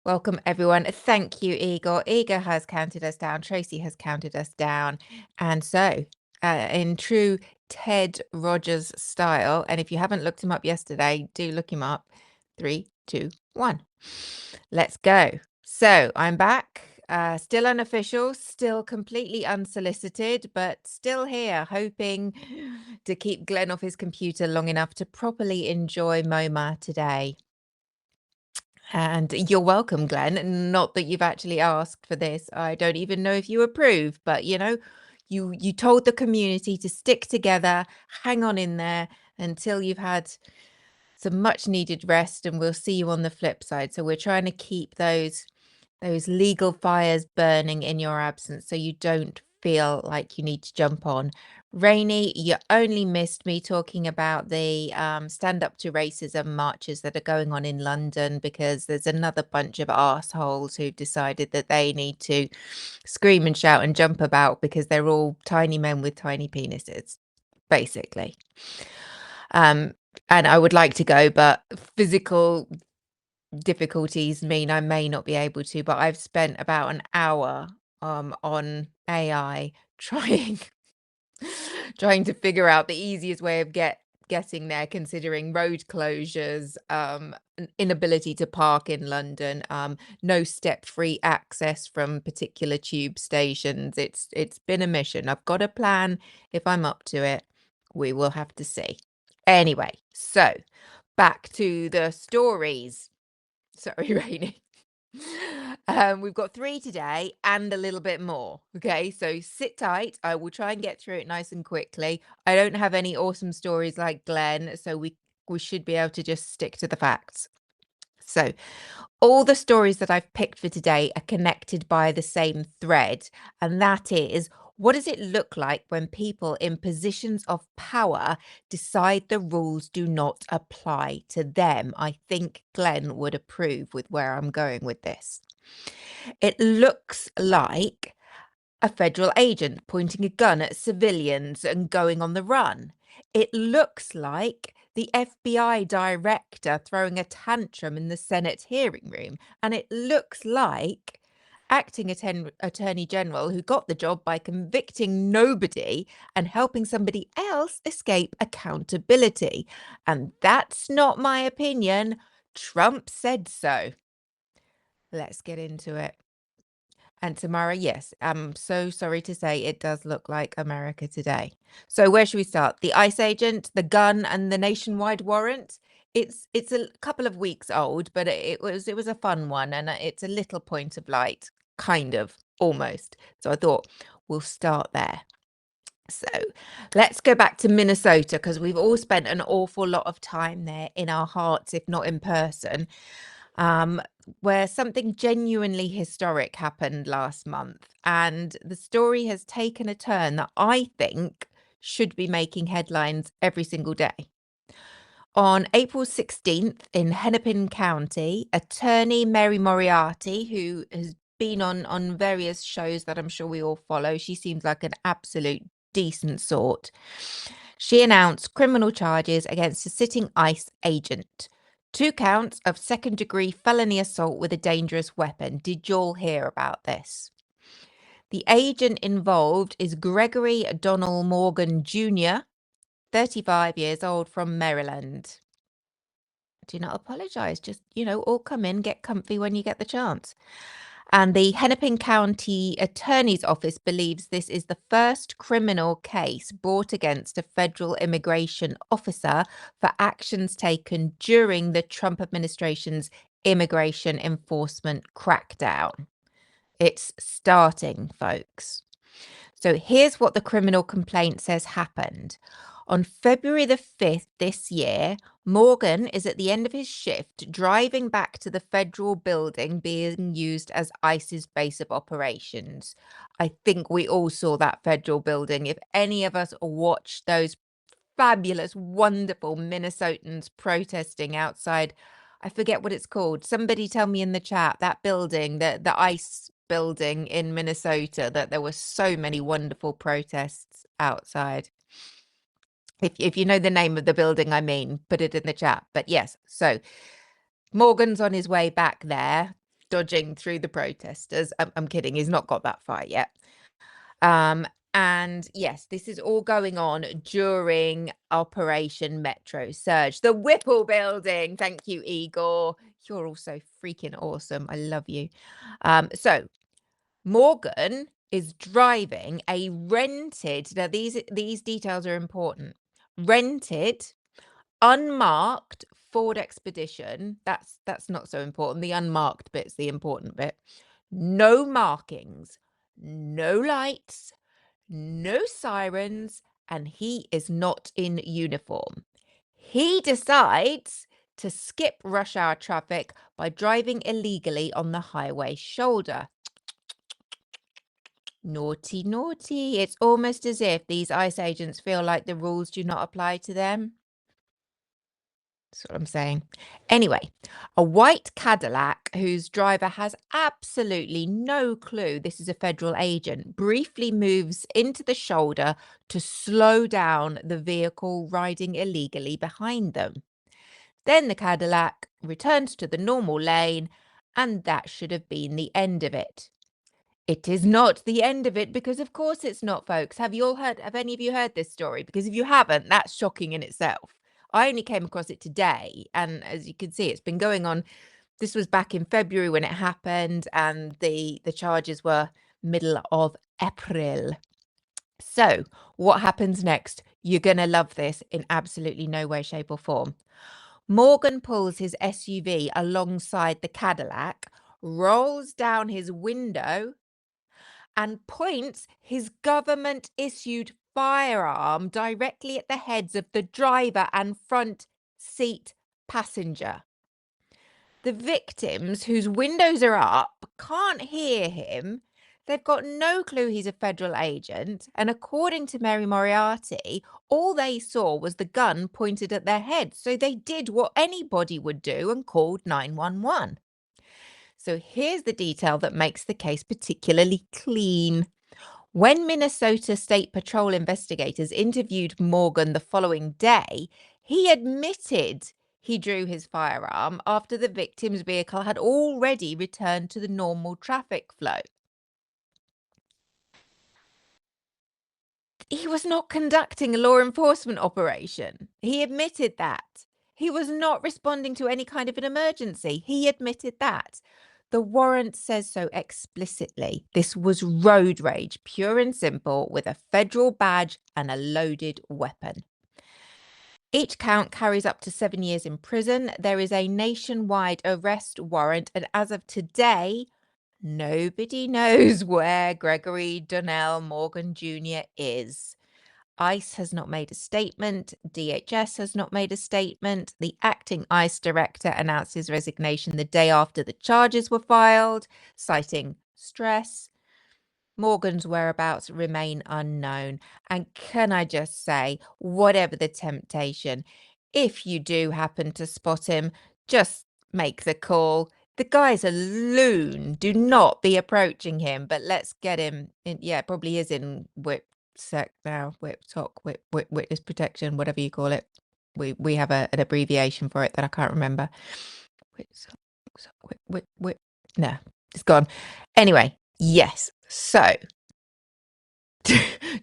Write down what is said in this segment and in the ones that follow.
Welcome, everyone. Thank you, Igor. Igor has counted us down. Tracy has counted us down. And so, in true Ted Rogers style, and if you haven't looked him up yesterday, do look him up. 3, 2, 1. Let's go. So, I'm back. Still unofficial, still completely unsolicited, but still here, hoping to keep Glenn off his computer long enough to properly enjoy MoMA today. And you're welcome, Glenn. Not that you've actually asked for this. I don't even know if you approve, but you told the community to stick together, hang on in there until you've had some much needed rest, and we'll see you on the flip side. So we're trying to keep those legal fires burning in your absence so you don't feel like you need to jump on. Rainey, you only missed me talking about the stand up to racism marches that are going on in London, because there's another bunch of assholes who've decided that they need to scream and shout and jump about because they're all tiny men with tiny penises, basically. And I would like to go, but physical difficulties mean I may not be able to. But I've spent about an hour on AI trying to figure out the easiest way of getting there, considering road closures, inability to park in London, no step-free access from particular tube stations. It's been a mission. I've got a plan. If I'm up to it, we will have to see. Anyway, so back to the stories. Sorry, Rainy. We've got 3 today and a little bit more. Okay, so sit tight. I will try and get through it nice and quickly. I don't have any awesome stories like Glenn, so we should be able to just stick to the facts. So all the stories that I've picked for today are connected by the same thread, and that is, what does it look like when people in positions of power decide the rules do not apply to them? I think Glenn would approve with where I'm going with this. It looks like a federal agent pointing a gun at civilians and going on the run. It looks like the FBI director throwing a tantrum in the Senate hearing room. And it looks like acting attorney general who got the job by convicting nobody and helping somebody else escape accountability. And that's not my opinion. Trump said so. Let's get into it. And Tamara, yes, I'm so sorry to say it does look like America today. So where should we start? The ICE agent, the gun, and the nationwide warrant. It's a couple of weeks old, but it was a fun one, and it's a little point of light, kind of, almost. So I thought we'll start there. So let's go back to Minnesota, because we've all spent an awful lot of time there in our hearts, if not in person. Where something genuinely historic happened last month. And the story has taken a turn that I think should be making headlines every single day. On April 16th in Hennepin County, attorney Mary Moriarty, who has been on various shows that I'm sure we all follow, she seems like an absolute decent sort. She announced criminal charges against a sitting ICE agent. 2 counts of second-degree felony assault with a dangerous weapon. Did you all hear about this? The agent involved is Gregory Donald Morgan Jr., 35 years old, from Maryland. Do not apologize. Just, all come in, get comfy when you get the chance. And the Hennepin County Attorney's Office believes this is the first criminal case brought against a federal immigration officer for actions taken during the Trump administration's immigration enforcement crackdown. It's starting, folks. So here's what the criminal complaint says happened. On February the 5th this year, Morgan is at the end of his shift driving back to the federal building being used as ICE's base of operations. I think we all saw that federal building. If any of us watched those fabulous, wonderful Minnesotans protesting outside, I forget what it's called. Somebody tell me in the chat, that building, the ICE building in Minnesota, that there were so many wonderful protests outside. If you know the name of the building, I mean, put it in the chat. But yes, so Morgan's on his way back there. dodging through the protesters. I'm kidding. He's not got that far yet. And yes, this is all going on during Operation Metro Surge, the Whipple building. Thank you, Igor. You're also freaking awesome. I love you. So Morgan is driving a rented, now these details are important, rented, unmarked Ford Expedition. That's not so important. The unmarked bit's the important bit. No markings, no lights, no sirens, and he is not in uniform. He decides to skip rush hour traffic by driving illegally on the highway shoulder. Naughty, naughty. It's almost as if these ICE agents feel like the rules do not apply to them. That's what I'm saying. Anyway, a white Cadillac whose driver has absolutely no clue this is a federal agent briefly moves into the shoulder to slow down the vehicle riding illegally behind them. Then the Cadillac returns to the normal lane, and that should have been the end of it. It is not the end of it, because of course it's not, folks. Have any of you heard this story? Because if you haven't, that's shocking in itself. I only came across it today, and as you can see, it's been going on. This was back in February when it happened, and the charges were middle of April. So what happens next? You're going to love this in absolutely no way, shape or form. Morgan pulls his SUV alongside the Cadillac, rolls down his window, and points his government-issued firearm directly at the heads of the driver and front seat passenger. The victims, whose windows are up, can't hear him. They've got no clue he's a federal agent. And according to Mary Moriarty, all they saw was the gun pointed at their heads. So they did what anybody would do and called 911. So here's the detail that makes the case particularly clean. When Minnesota State Patrol investigators interviewed Morgan the following day, he admitted he drew his firearm after the victim's vehicle had already returned to the normal traffic flow. He was not conducting a law enforcement operation. He admitted that. He was not responding to any kind of an emergency. He admitted that. The warrant says so explicitly. This was road rage, pure and simple, with a federal badge and a loaded weapon. Each count carries up to 7 years in prison. There is a nationwide arrest warrant, and as of today, nobody knows where Gregory Donnell Morgan Jr. is. ICE has not made a statement. DHS has not made a statement. The acting ICE director announced his resignation the day after the charges were filed, citing stress. Morgan's whereabouts remain unknown. And can I just say, whatever the temptation, if you do happen to spot him, just make the call. The guy's a loon. Do not be approaching him, but let's get him in. Yeah, probably is in whip sec now, whip talk, witness protection, whatever you call it. We have an abbreviation for it that I can't remember. No, it's gone. Anyway, yes. So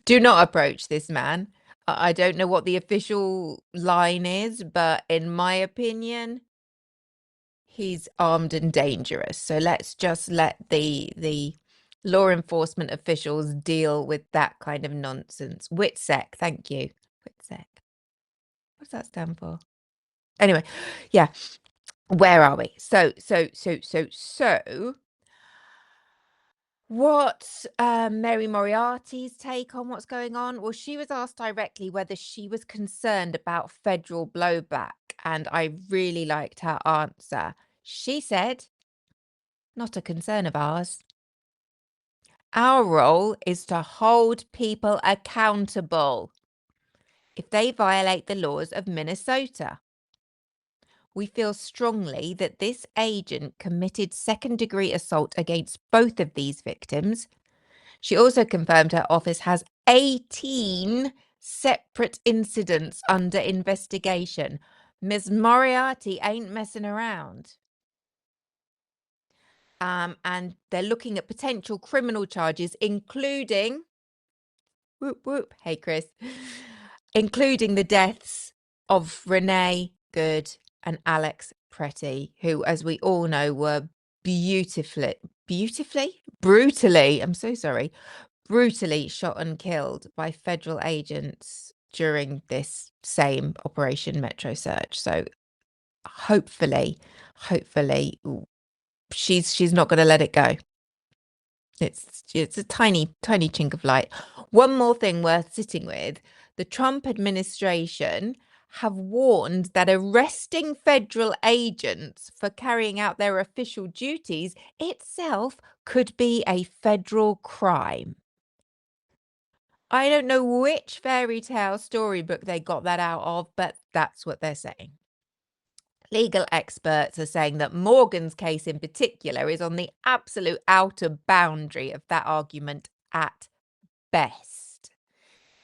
do not approach this man. I don't know what the official line is, but in my opinion, he's armed and dangerous. So let's just let the law enforcement officials deal with that kind of nonsense. WITSEC, thank you. WITSEC. What's that stand for? Anyway, yeah. Where are we? So what's Mary Moriarty's take on what's going on? Well, she was asked directly whether she was concerned about federal blowback, and I really liked her answer. She said, "Not a concern of ours. Our role is to hold people accountable if they violate the laws of Minnesota. We feel strongly that this agent committed second-degree assault against both of these victims." She also confirmed her office has 18 separate incidents under investigation. Ms. Moriarty ain't messing around. And they're looking at potential criminal charges, including, whoop, whoop, hey, Chris, including the deaths of Renee Good and Alex Pretty, who, as we all know, were brutally, I'm so sorry, brutally shot and killed by federal agents during this same Operation Metro Search. So hopefully she's not going to let it go. It's a tiny chink of light. One more thing worth sitting with: the Trump administration have warned that arresting federal agents for carrying out their official duties itself could be a federal crime. I don't know which fairy tale storybook they got that out of, but that's what they're saying. Legal experts are saying that Morgan's case in particular is on the absolute outer boundary of that argument at best.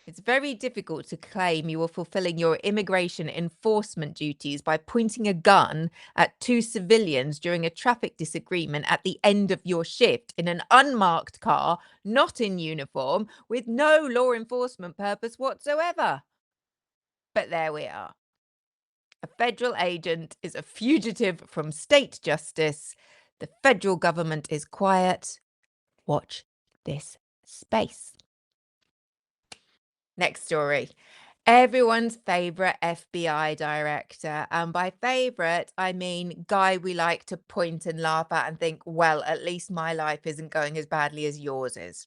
It's very difficult to claim you were fulfilling your immigration enforcement duties by pointing a gun at two civilians during a traffic disagreement at the end of your shift in an unmarked car, not in uniform, with no law enforcement purpose whatsoever. But there we are. A federal agent is a fugitive from state justice. The federal government is quiet. Watch this space. Next story. Everyone's favorite FBI director. And by favorite, I mean guy we like to point and laugh at and think, well, at least my life isn't going as badly as yours is.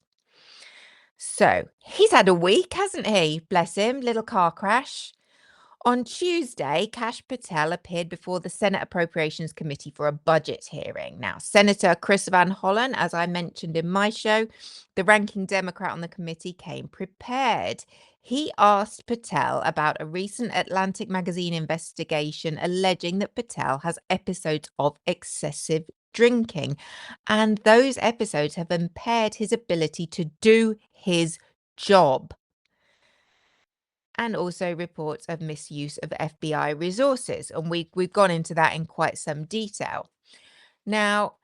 So he's had a week, hasn't he? Bless him. Little car crash. On Tuesday, Kash Patel appeared before the Senate Appropriations Committee for a budget hearing. Now, Senator Chris Van Hollen, as I mentioned in my show, the ranking Democrat on the committee, came prepared. He asked Patel about a recent Atlantic magazine investigation alleging that Patel has episodes of excessive drinking, and those episodes have impaired his ability to do his job. And also reports of misuse of FBI resources. And we've gone into that in quite some detail. Now,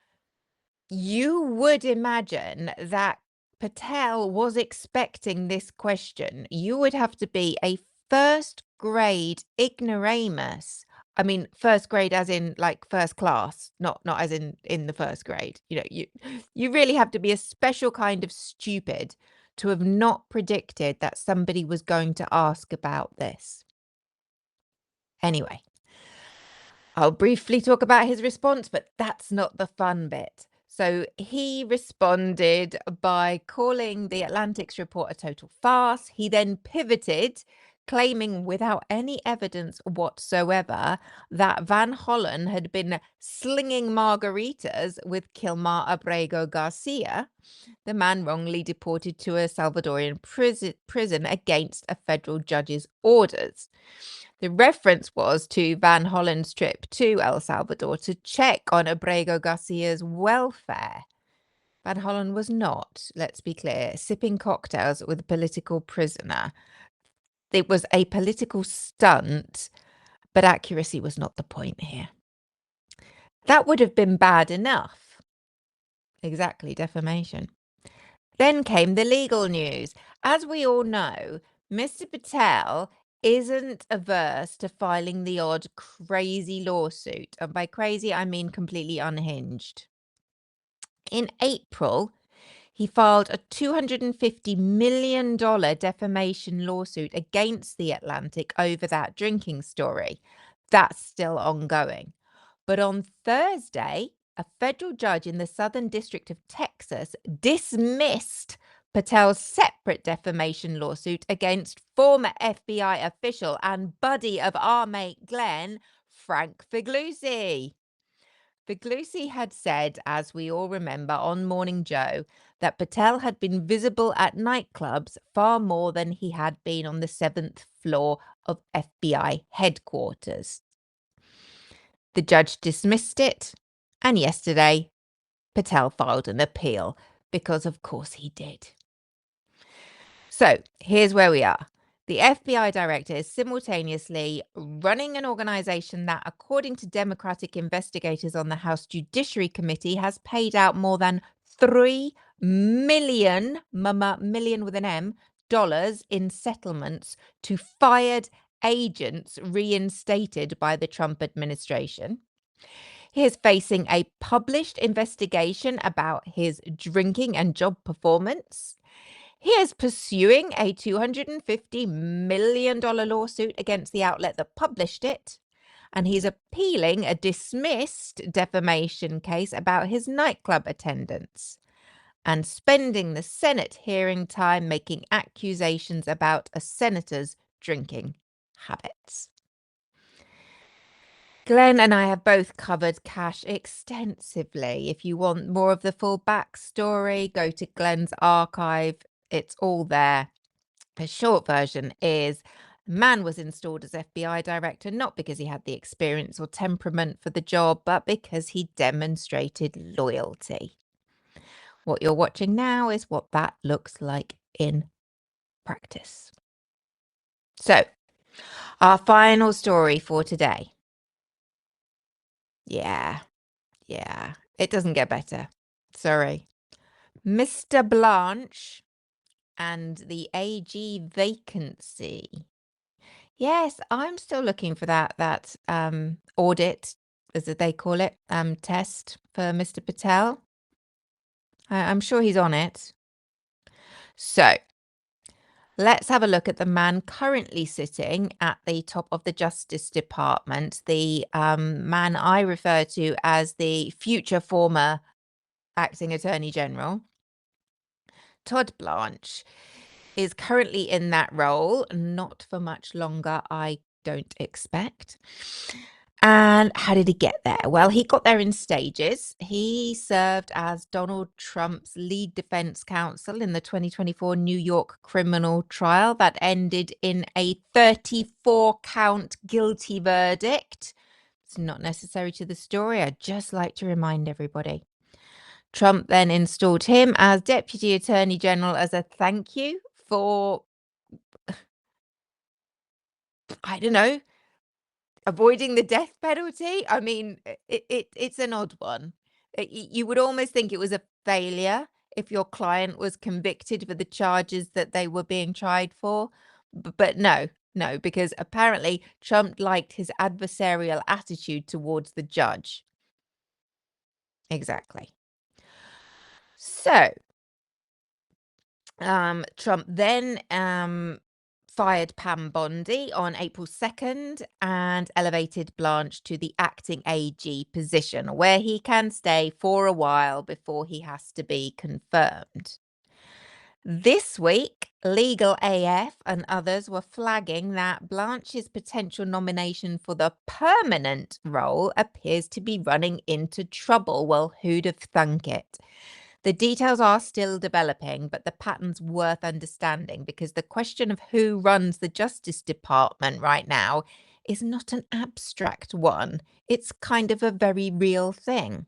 you would imagine that Patel was expecting this question. You would have to be a first grade ignoramus. I mean, first grade as in like first class, not as in the first grade. You know, you really have to be a special kind of stupid to have not predicted that somebody was going to ask about this. Anyway, I'll briefly talk about his response, but that's not the fun bit. So he responded by calling the Atlantic's report a total farce. He then pivoted, claiming without any evidence whatsoever that Van Hollen had been slinging margaritas with Kilmar Abrego Garcia, the man wrongly deported to a Salvadorian prison against a federal judge's orders. The reference was to Van Hollen's trip to El Salvador to check on Abrego Garcia's welfare. Van Hollen was not, let's be clear, sipping cocktails with a political prisoner. It was a political stunt, but accuracy was not the point here. That would have been bad enough. Exactly, defamation. Then came the legal news. As we all know, Mr. Patel isn't averse to filing the odd crazy lawsuit. And by crazy, I mean completely unhinged. In April, he filed a $250 million defamation lawsuit against The Atlantic over that drinking story. That's still ongoing. But on Thursday, a federal judge in the Southern District of Texas dismissed Patel's separate defamation lawsuit against former FBI official and buddy of our mate Glenn, Frank Figliuzzi. Figliuzzi had said, as we all remember on Morning Joe, that Patel had been visible at nightclubs far more than he had been on the 7th floor of FBI headquarters. The judge dismissed it, and yesterday, Patel filed an appeal, because of course he did. So here's where we are. The FBI director is simultaneously running an organization that, according to Democratic investigators on the House Judiciary Committee, has paid out more than $3 million, million with an M, dollars in settlements to fired agents reinstated by the Trump administration. He is facing a published investigation about his drinking and job performance. He is pursuing a $250 million lawsuit against the outlet that published it, and he's appealing a dismissed defamation case about his nightclub attendance, and spending the Senate hearing time making accusations about a senator's drinking habits. Glenn and I have both covered Cash extensively. If you want more of the full backstory, go to Glenn's archive. It's all there. The short version is man was installed as FBI director not because he had the experience or temperament for the job, but because he demonstrated loyalty. What you're watching now is what that looks like in practice. So, our final story for today. Yeah, it doesn't get better. Sorry. Mr. Blanche and the AG vacancy. Yes, I'm still looking for that audit, as they call it, test for Mr. Patel. I'm sure he's on it. So let's have a look at the man currently sitting at the top of the Justice Department, the man I refer to as the future former acting Attorney General. Todd Blanche is currently in that role, not for much longer, I don't expect. And how did he get there? Well, he got there in stages. He served as Donald Trump's lead defense counsel in the 2024 New York criminal trial that ended in a 34-count guilty verdict. It's not necessary to the story. I'd just like to remind everybody. Trump then installed him as Deputy Attorney General as a thank you for, I don't know, avoiding the death penalty. I mean, it's an odd one. You would almost think it was a failure if your client was convicted for the charges that they were being tried for. But no, because apparently Trump liked his adversarial attitude towards the judge. Exactly. So, Trump then fired Pam Bondi on April 2nd and elevated Blanche to the acting AG position, where he can stay for a while before he has to be confirmed. This week, Legal AF and others were flagging that Blanche's potential nomination for the permanent role appears to be running into trouble. Well, who'd have thunk it? The details are still developing, but the pattern's worth understanding because the question of who runs the Justice Department right now is not an abstract one. It's kind of a very real thing.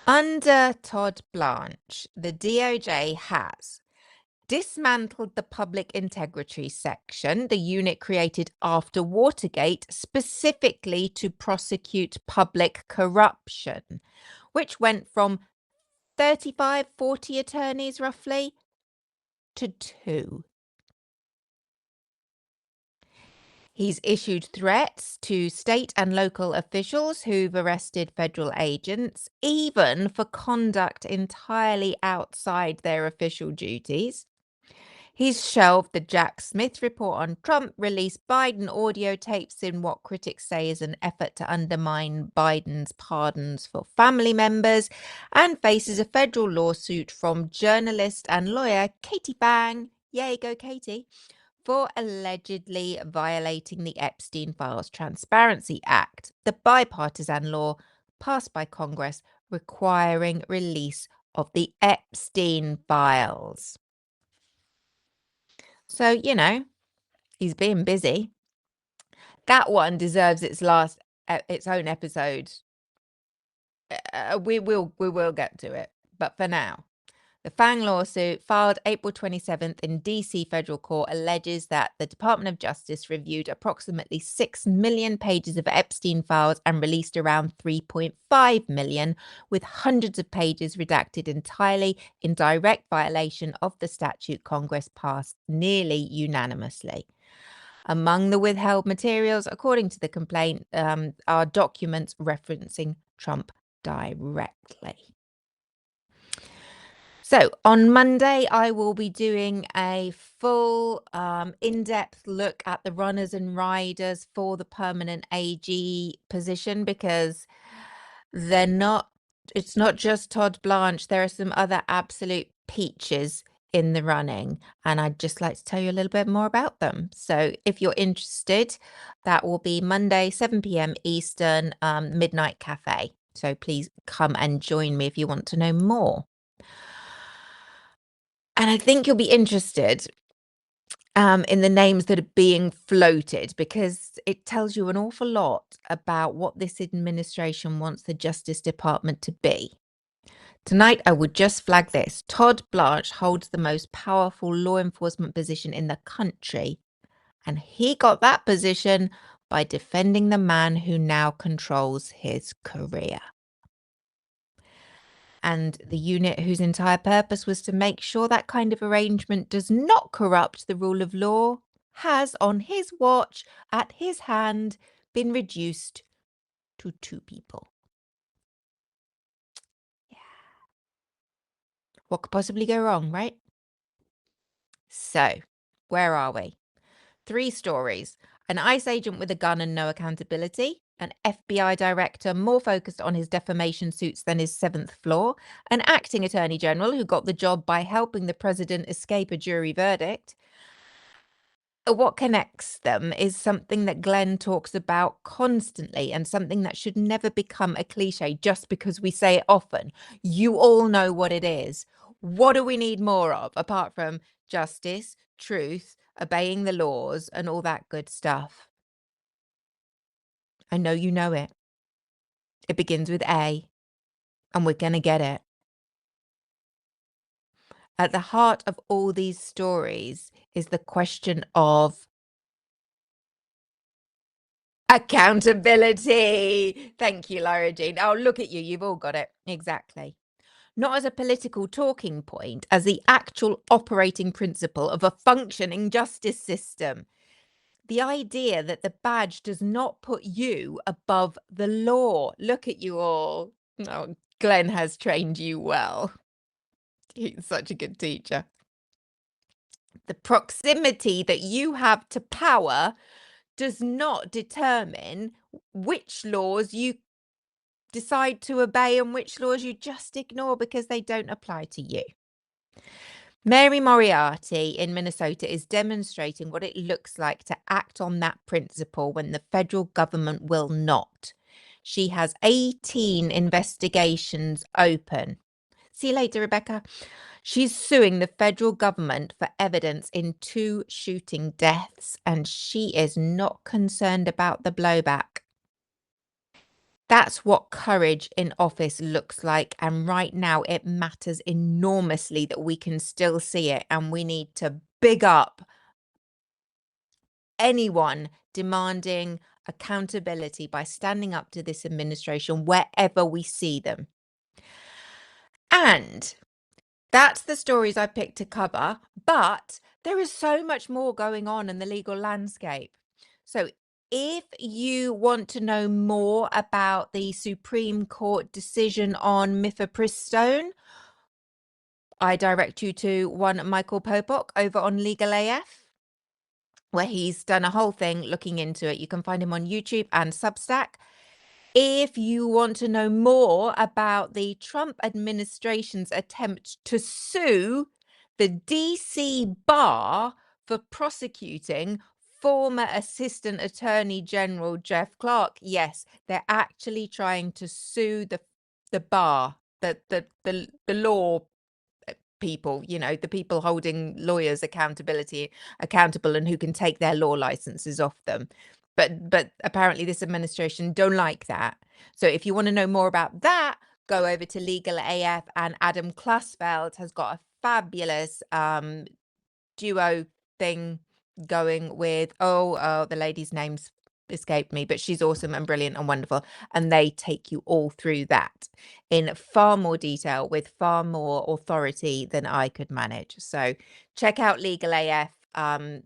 Under Todd Blanche, the DOJ has dismantled the public integrity section, the unit created after Watergate specifically to prosecute public corruption, which went from 35, 40 attorneys roughly to 2. He's issued threats to state and local officials who've arrested federal agents, even for conduct entirely outside their official duties. He's shelved the Jack Smith report on Trump, released Biden audio tapes in what critics say is an effort to undermine Biden's pardons for family members, and faces a federal lawsuit from journalist and lawyer Katie Bang, yay, go Katie, for allegedly violating the Epstein Files Transparency Act, the bipartisan law passed by Congress requiring release of the Epstein files. So, he's being busy. That one deserves its own episode. We will get to it. But for now, The Fang lawsuit, filed April 27th in DC federal court, alleges that the Department of Justice reviewed approximately 6 million pages of Epstein files and released around 3.5 million, with hundreds of pages redacted entirely in direct violation of the statute Congress passed nearly unanimously. Among the withheld materials, according to the complaint, are documents referencing Trump directly. So on Monday, I will be doing a full in-depth look at the runners and riders for the permanent AG position, because it's not just Todd Blanche. There are some other absolute peaches in the running, and I'd just like to tell you a little bit more about them. So if you're interested, that will be Monday, 7 p.m. Eastern, Midnight Cafe. So please come and join me if you want to know more. And I think you'll be interested in the names that are being floated, because it tells you an awful lot about what this administration wants the Justice Department to be. Tonight, I would just flag this. Todd Blanche holds the most powerful law enforcement position in the country, and he got that position by defending the man who now controls his career. And the unit whose entire purpose was to make sure that kind of arrangement does not corrupt the rule of law has, on his watch, at his hand, been reduced to 2 people. Yeah. What could possibly go wrong, right? So, where are we? 3 stories. An ICE agent with a gun and no accountability. An FBI director more focused on his defamation suits than his 7th floor. An acting attorney general who got the job by helping the president escape a jury verdict. What connects them is something that Glenn talks about constantly, and something that should never become a cliche just because we say it often. You all know what it is. What do we need more of, apart from justice, truth, obeying the laws, and all that good stuff? I know you know it. It begins with A, and we're going to get it. At the heart of all these stories is the question of accountability. Thank you, Lyra Jean. Oh, look at you. You've all got it. Exactly. Not as a political talking point, as the actual operating principle of a functioning justice system. The idea that the badge does not put you above the law. Look at you all. Oh, Glenn has trained you well. He's such a good teacher. The proximity that you have to power does not determine which laws you decide to obey and which laws you just ignore because they don't apply to you. Mary Moriarty in Minnesota is demonstrating what it looks like to act on that principle when the federal government will not. She has 18 investigations open. See you later, Rebecca. She's suing the federal government for evidence in 2 shooting deaths, and she is not concerned about the blowback. That's what courage in office looks like, and right now it matters enormously that we can still see it, and we need to big up anyone demanding accountability by standing up to this administration wherever we see them. And that's the stories I picked to cover, but there is so much more going on in the legal landscape. So if you want to know more about the Supreme Court decision on mifepristone, I direct you to one Michael Popock over on Legal AF, where he's done a whole thing looking into it. You can find him on YouTube and Substack. If you want to know more about the Trump administration's attempt to sue the DC bar for prosecuting former Assistant Attorney General Jeff Clark, yes, they're actually trying to sue the bar, the law people, you know, the people holding lawyers accountable and who can take their law licenses off them. But apparently this administration don't like that. So if you want to know more about that, go over to Legal AF, and Adam Klasfeld has got a fabulous duo thing going with, the lady's name's escaped me, but she's awesome and brilliant and wonderful. And they take you all through that in far more detail with far more authority than I could manage. So check out Legal AF.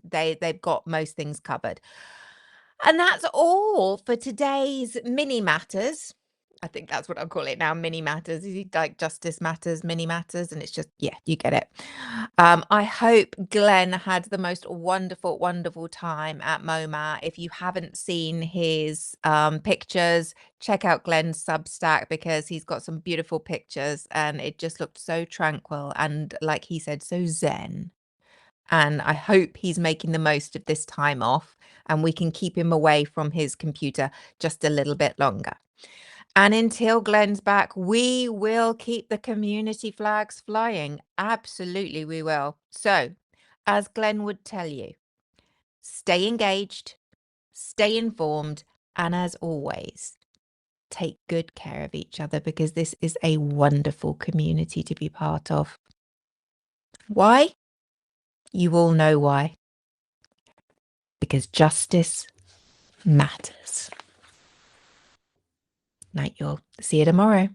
They've got most things covered. And that's all for today's mini matters. I think that's what I'll call it now, mini matters. Like justice matters, mini matters, and it's just, yeah, you get it. I hope Glenn had the most wonderful, wonderful time at MoMA. If you haven't seen his pictures, check out Glenn's Substack because he's got some beautiful pictures and it just looked so tranquil and, like he said, so zen. And I hope he's making the most of this time off and we can keep him away from his computer just a little bit longer. And until Glenn's back, we will keep the community flags flying. Absolutely, we will. So, as Glenn would tell you, stay engaged, stay informed, and as always, take good care of each other because this is a wonderful community to be part of. Why? You all know why. Because justice matters. Night, y'all. See you tomorrow.